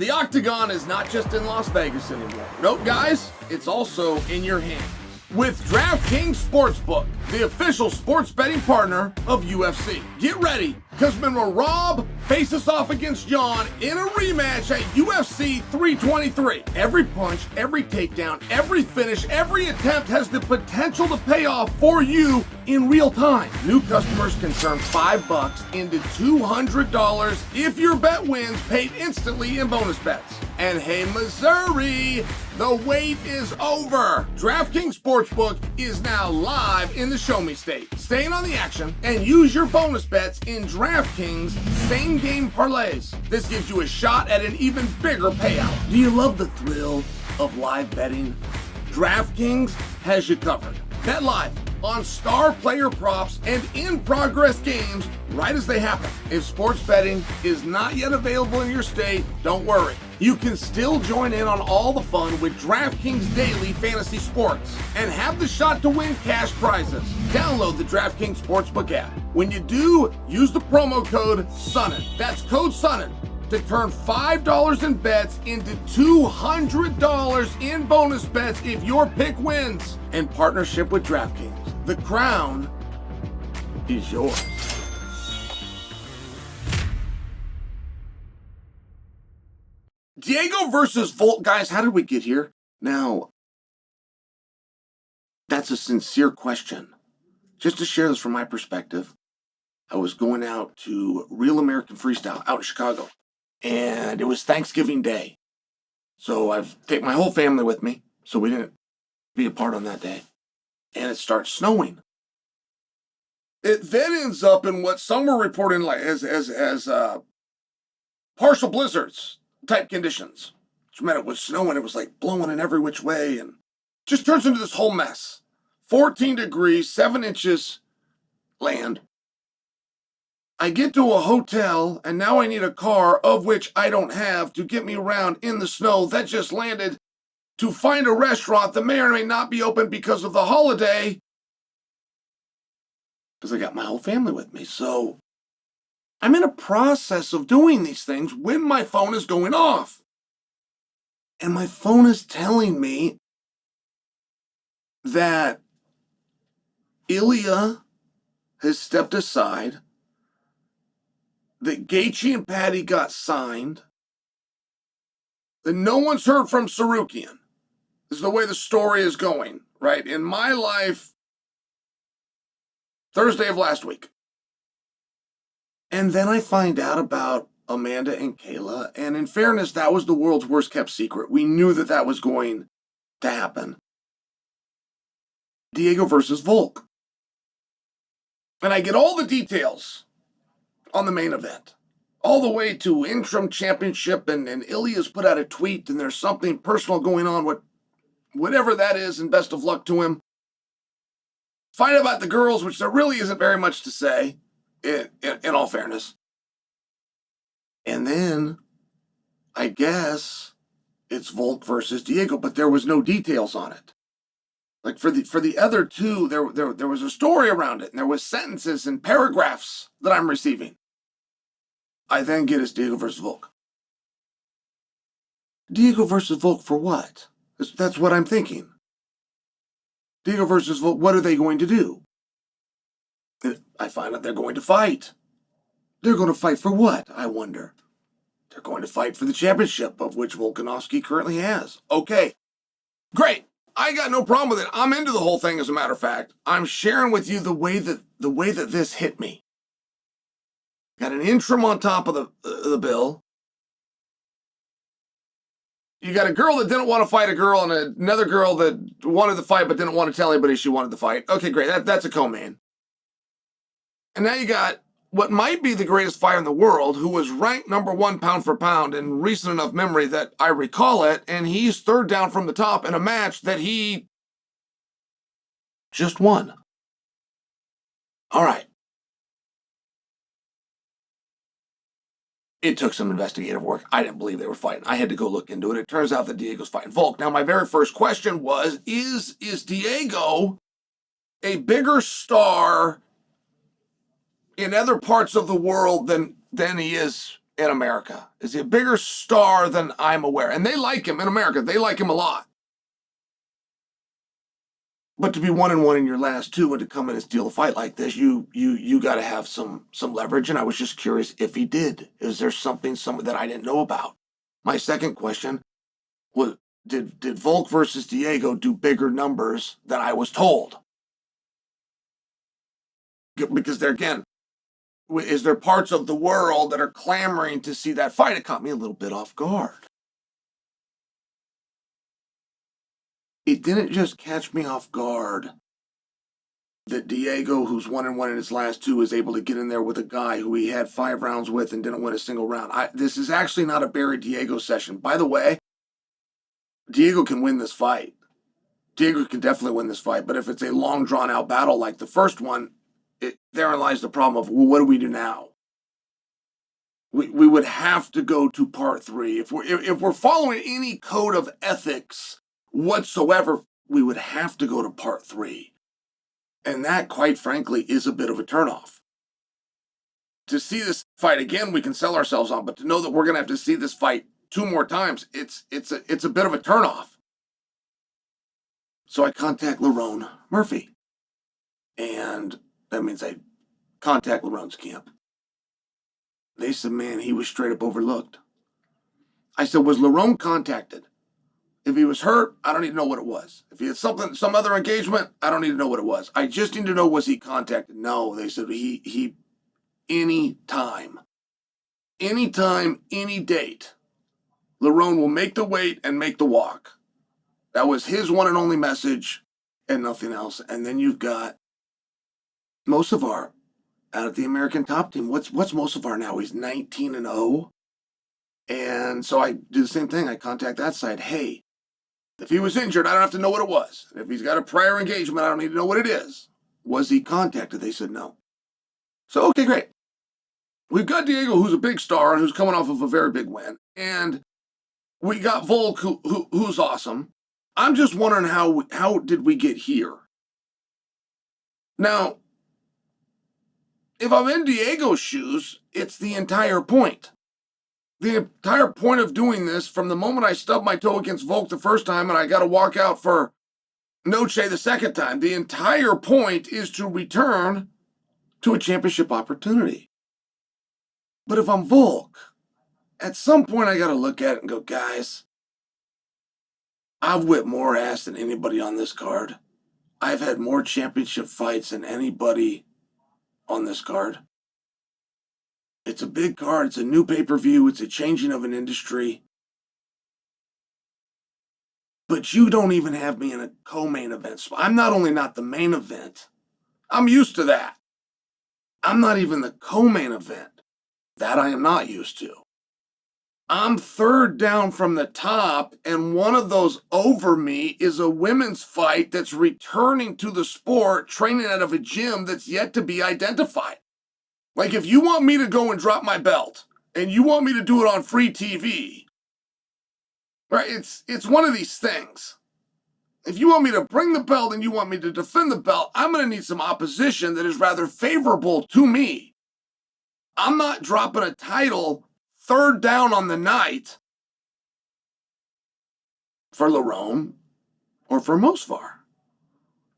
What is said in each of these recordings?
The Octagon is not just in Las Vegas anymore. Nope, guys, it's also in your hands. With DraftKings Sportsbook, the official sports betting partner of UFC. Get ready, because remember, Rob faces off against John in a rematch at UFC 323. Every punch, every takedown, every finish, every attempt has the potential to pay off for you in real time. New customers can turn $5 into $200 if your bet wins, paid instantly in bonus bets. And hey, Missouri, the wait is over. DraftKings Sportsbook is now live in the Show Me State. Stay in on the action and use your bonus bets in DraftKings same-game parlays. This gives you a shot at an even bigger payout. Do you love the thrill of live betting? DraftKings has you covered. Bet live on star player props and in-progress games right as they happen. If sports betting is not yet available in your state, don't worry. You can still join in on all the fun with DraftKings Daily Fantasy Sports and have the shot to win cash prizes. Download the DraftKings Sportsbook app. When you do, use the promo code SONNEN. That's code SONNEN to turn $5 in bets into $200 in bonus bets if your pick wins. In partnership with DraftKings, the crown is yours. Diego versus Volk, guys, how did we get here? Now, that's a sincere question. Just to share this from my perspective, I was going out to Real American Freestyle out in Chicago, and it was Thanksgiving Day. So I've taken my whole family with me, so we didn't be apart on that day. And it starts snowing. It then ends up in what some were reporting like as partial blizzards type conditions, which meant it was snowing. It was like blowing in every which way, and just turns into this whole mess. 14 degrees, 7 inches land. I get to a hotel, and now I need a car, of which I don't have, to get me around in the snow that just landed, to find a restaurant that may or may not be open because of the holiday, because I got my whole family with me. So I'm in a process of doing these things when my phone is going off. And my phone is telling me that Ilya has stepped aside, that Gaethje and Patty got signed, that no one's heard from Sarukian. This is the way the story is going, right? In my life, Thursday of last week. And then I find out about Amanda and Kayla, and in fairness, that was the world's worst kept secret. We knew that that was going to happen. Diego versus Volk. And I get all the details on the main event, all the way to interim championship, and Ilya's put out a tweet, and there's something personal going on, whatever that is, and best of luck to him. Find out about the girls, which there really isn't very much to say, in all fairness. And then, I guess, it's Volk versus Diego, but there was no details on it. Like for the other two, there was a story around it, and there was sentences and paragraphs that I'm receiving. I then get it's Diego versus Volk. Diego versus Volk for what? That's what I'm thinking. Diego versus Volk, what are they going to do? I find out they're going to fight. They're going to fight for what, I wonder? They're going to fight for the championship, of which Volkanovski currently has. Okay, great. I got no problem with it. I'm into the whole thing, as a matter of fact. I'm sharing with you the way that this hit me. Got an interim on top of the bill. You got a girl that didn't want to fight a girl, and another girl that wanted to fight but didn't want to tell anybody she wanted to fight. Okay, great. That's a co-main. And now you got what might be the greatest fighter in the world, who was ranked number 1 pound for pound in recent enough memory that I recall it, and he's third down from the top in a match that he just won. All right. It took some investigative work. I didn't believe they were fighting. I had to go look into it. It turns out that Diego's fighting Volk. Now, my very first question was, is Diego a bigger star in other parts of the world than he is in America? Is he a bigger star than I'm aware? And they like him in America. They like him a lot. But to be 1-1 in your last two and to come in and steal a fight like this, you got to have some leverage. And I was just curious if he did. Is there something that I didn't know about? My second question was, did Volk versus Diego do bigger numbers than I was told? Because there again, is there parts of the world that are clamoring to see that fight? It caught me a little bit off guard. It didn't just catch me off guard that Diego, who's 1-1 in his last two, is able to get in there with a guy who he had 5 rounds with and didn't win a single round. This is actually not a Barry Diego session. By the way, Diego can win this fight. Diego can definitely win this fight, but if it's a long, drawn-out battle like the first one, therein lies the problem of, well, what do we do now? We would have to go to part 3. If we're following any code of ethics whatsoever, we would have to go to part 3. And that, quite frankly, is a bit of a turnoff. To see this fight again, we can sell ourselves on, but to know that we're going to have to see this fight 2 more times, it's a bit of a turnoff. So I contact Lerone Murphy. And that means I contact Lerone's camp. They said, man, he was straight up overlooked. I said, was Lerone contacted? If he was hurt, I don't need to know what it was. If he had some other engagement, I don't need to know what it was. I just need to know, was he contacted? No, they said he any time, any date, Lerone will make the weight and make the walk. That was his one and only message and nothing else. And then you've got Mosavar out at the American Top Team. What's Mosavar now? He's 19-0. And so I do the same thing. I contact that side. Hey, if he was injured, I don't have to know what it was. If he's got a prior engagement, I don't need to know what it is. Was he contacted? They said no. So, okay, great. We've got Diego, who's a big star and who's coming off of a very big win. And we got Volk, who's awesome. I'm just wondering how did we get here? Now, if I'm in Diego's shoes, it's the entire point. The entire point of doing this, from the moment I stubbed my toe against Volk the first time and I got to walk out for Noche the second time, the entire point is to return to a championship opportunity. But if I'm Volk, at some point I got to look at it and go, guys, I've whipped more ass than anybody on this card. I've had more championship fights than anybody on this card. It's a big card. It's a new pay-per-view. It's a changing of an industry. But you don't even have me in a co-main event spot. I'm not only not the main event. I'm used to that. I'm not even the co-main event. That I am not used to. I'm third down from the top, and one of those over me is a women's fight that's returning to the sport, training out of a gym that's yet to be identified. Like, if you want me to go and drop my belt, and you want me to do it on free TV, right? It's one of these things. If you want me to bring the belt and you want me to defend the belt, I'm going to need some opposition that is rather favorable to me. I'm not dropping a title third down on the night for Lerone or for Mosvar.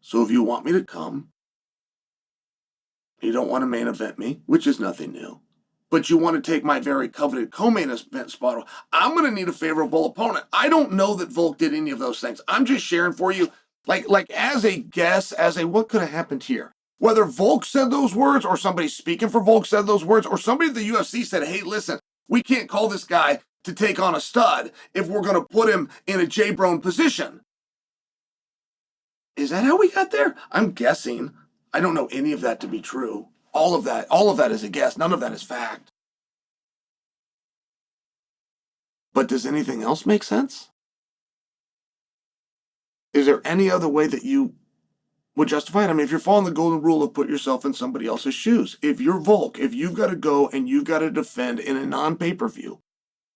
So if you want me to come, you don't want to main event me, which is nothing new, but you want to take my very coveted co-main event spot, I'm going to need a favorable opponent. I don't know that Volk did any of those things. I'm just sharing for you, like as a guess, what could have happened here. Whether Volk said those words, or somebody speaking for Volk said those words, or somebody at the UFC said, hey, listen, we can't call this guy to take on a stud if we're going to put him in a J-Brone position. Is that how we got there? I'm guessing. I don't know any of that to be true. All of that is a guess. None of that is fact. But does anything else make sense? Is there any other way that you would justify it? I mean, if you're following the golden rule of put yourself in somebody else's shoes, if you're Volk, if you've got to go and you've got to defend in a non-pay-per-view,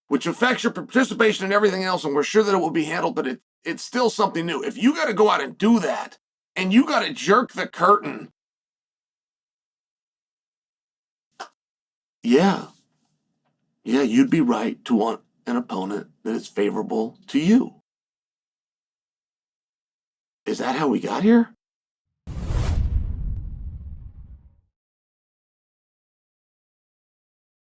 which affects your participation and everything else, and we're sure that it will be handled, but it's still something new. If you got to go out and do that, and you got to jerk the curtain, yeah, Yeah, you'd be right to want an opponent that is favorable to you. Is that how we got here?